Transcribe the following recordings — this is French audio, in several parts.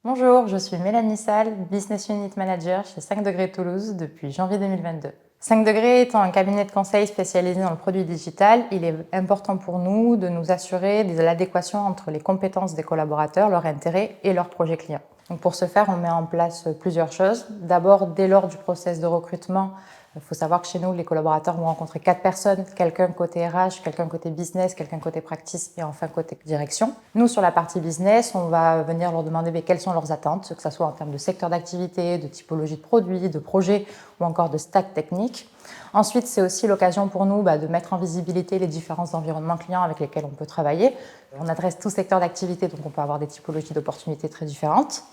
Bonjour, je suis Mélanie Salle, Business Unit Manager chez 5 Degrés Toulouse depuis janvier 2022. 5 Degrés étant un cabinet de conseil spécialisé dans le produit digital, il est important pour nous de nous assurer de l'adéquation entre les compétences des collaborateurs, leurs intérêts et leurs projets clients. Donc pour ce faire, on met en place plusieurs choses. D'abord, dès lors du process de recrutement, il faut savoir que chez nous, les collaborateurs vont rencontrer 4 personnes, quelqu'un côté RH, quelqu'un côté business, quelqu'un côté practice et enfin côté direction. Nous, sur la partie business, on va venir leur demander quelles sont leurs attentes, que ce soit en termes de secteur d'activité, de typologie de produits, de projets ou encore de stack technique. Ensuite, c'est aussi l'occasion pour nous de mettre en visibilité les différents environnements clients avec lesquels on peut travailler. On adresse tout secteur d'activité, donc on peut avoir des typologies d'opportunités très différentes.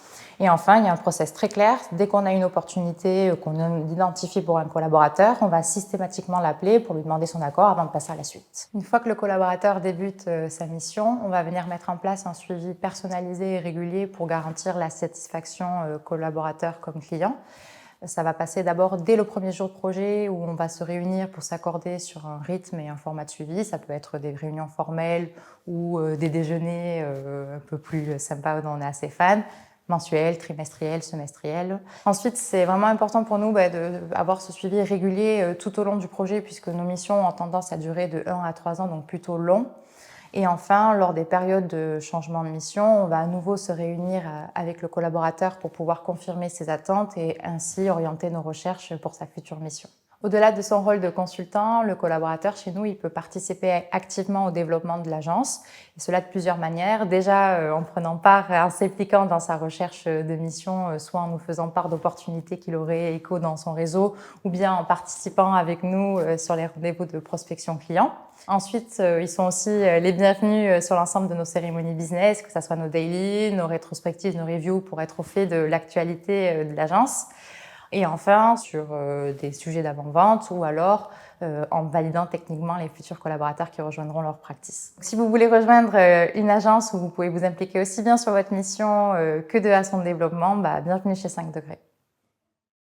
Et enfin, il y a un process très clair. Dès qu'on a une opportunité qu'on identifie pour un collaborateur, on va systématiquement l'appeler pour lui demander son accord avant de passer à la suite. Une fois que le collaborateur débute sa mission, on va venir mettre en place un suivi personnalisé et régulier pour garantir la satisfaction collaborateur comme client. Ça va passer d'abord dès le premier jour de projet où on va se réunir pour s'accorder sur un rythme et un format de suivi. Ça peut être des réunions formelles ou des déjeuners un peu plus sympas dont on est assez fan, mensuels, trimestriels, semestriels. Ensuite, c'est vraiment important pour nous d'avoir ce suivi régulier tout au long du projet puisque nos missions ont tendance à durer de 1 à 3 ans, donc plutôt long. Et enfin, lors des périodes de changement de mission, on va à nouveau se réunir avec le collaborateur pour pouvoir confirmer ses attentes et ainsi orienter nos recherches pour sa future mission. Au-delà de son rôle de consultant, le collaborateur chez nous, il peut participer activement au développement de l'agence, et cela de plusieurs manières. Déjà en prenant part, en s'impliquant dans sa recherche de mission, soit en nous faisant part d'opportunités qu'il aurait écho dans son réseau, ou bien en participant avec nous sur les rendez-vous de prospection client. Ensuite, ils sont aussi les bienvenus sur l'ensemble de nos cérémonies business, que ce soit nos daily, nos rétrospectives, nos reviews, pour être au fait de l'actualité de l'agence. Et enfin, sur des sujets d'avant-vente ou alors en validant techniquement les futurs collaborateurs qui rejoindront leur practice. Si vous voulez rejoindre une agence où vous pouvez vous impliquer aussi bien sur votre mission que de son développement, bienvenue chez 5 Degrés.